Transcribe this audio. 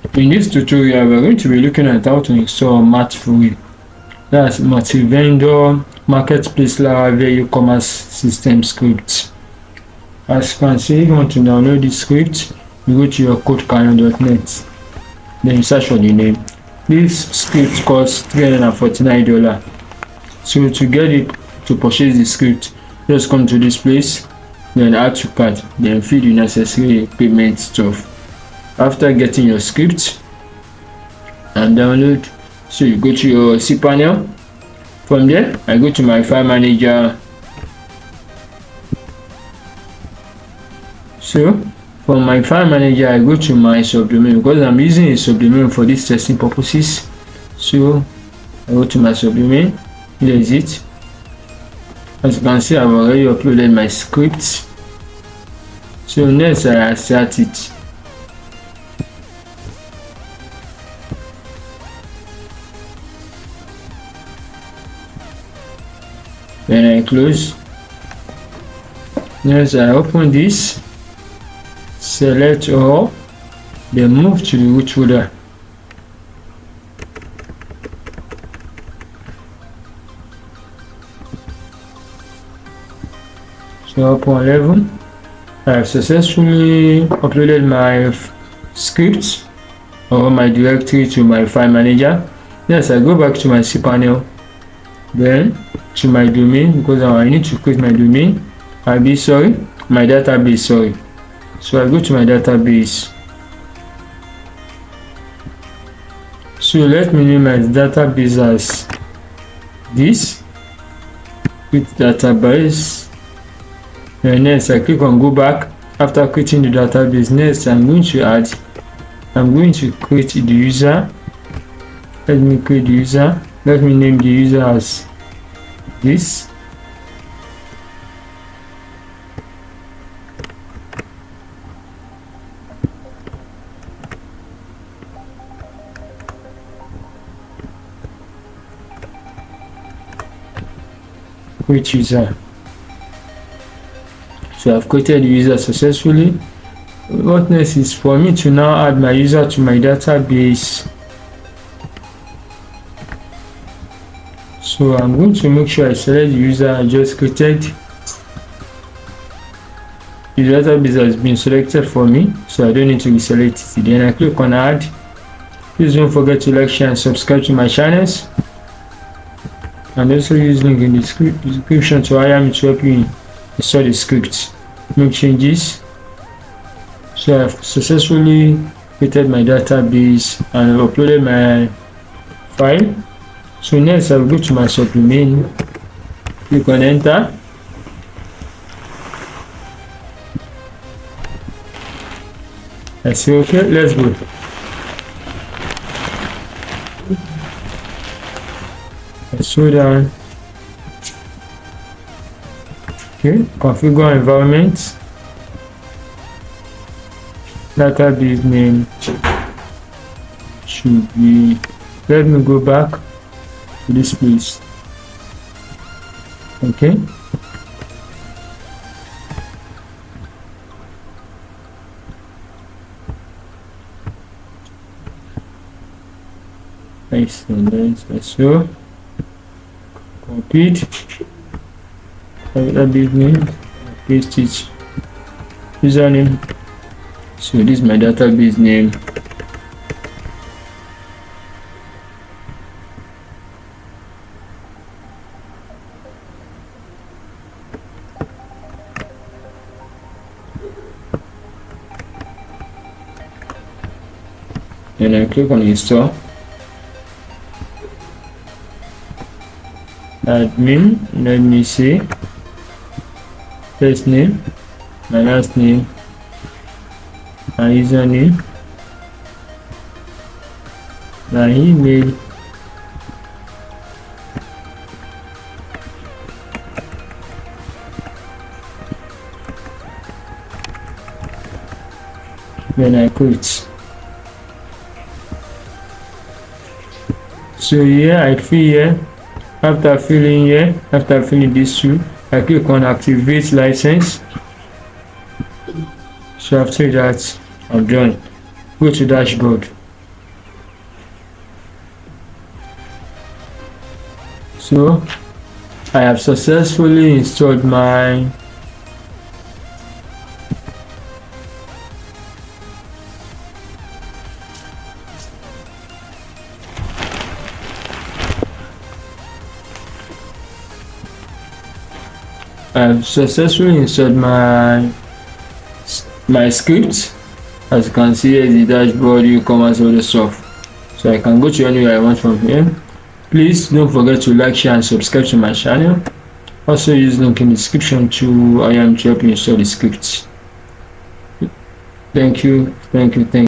In this tutorial, we're going to be looking at how to install MartFury. That's Multivendor Marketplace Laravel eCommerce system script. As you can see, if you want to download this script, you go to your codecano.net. Then you search for the name. This script costs $349. So to get it, to purchase the script, just come to this place, then add to cart, then fill the necessary payment stuff. After getting your script and download, so you go to your cPanel. From there, I go to my file manager. So from my file manager, I go to my subdomain because I'm using a subdomain for this testing purposes. So I go to my subdomain. Here is it. As you can see, I've already uploaded my script. So next, I start it. Then I close. Next, I open this, select all, then move to the root folder. So upon 11, I have successfully uploaded my script or my directory to my file manager. Yes, I go back to my cPanel, then to my domain because I need to create my domain. My database. So I go to my database. So let me name my database as this. Create database. And next I click on go back. After creating the database, next I'm going to create the user. Let me create the user. Let me name the user as this. Create user. So I've created the user successfully. What next is for me to now add my user to my database. So I'm going to make sure I select the user I just created. The database has been selected for me, so I don't need to reselect it. Then I click on add. Please don't forget to like, share and subscribe to my channels. And also use link in the description to hire me to help you install the script, make changes. So I've successfully created my database and uploaded my file. So next I'll go to my subdomain, click on enter. I say okay, let's go. I scroll down. Okay, configure environment. Database name should be, let me go back to this place. Okay. Nice, and then so copied. Database name, paste it. Username. So this is my database name. And I click on install. Admin, let me see. First name, my last name, my username, my email, then I quit. So here I fill here. After filling this two, I click on activate license. So after that, I'm done. Go to dashboard. So I have successfully installed my my script. As you can see, here is the dashboard, e-commerce, all the stuff. So I can go to anywhere I want from here. Please don't forget to like, share and subscribe to my channel. Also use link in the description to help you install the script. Thank you.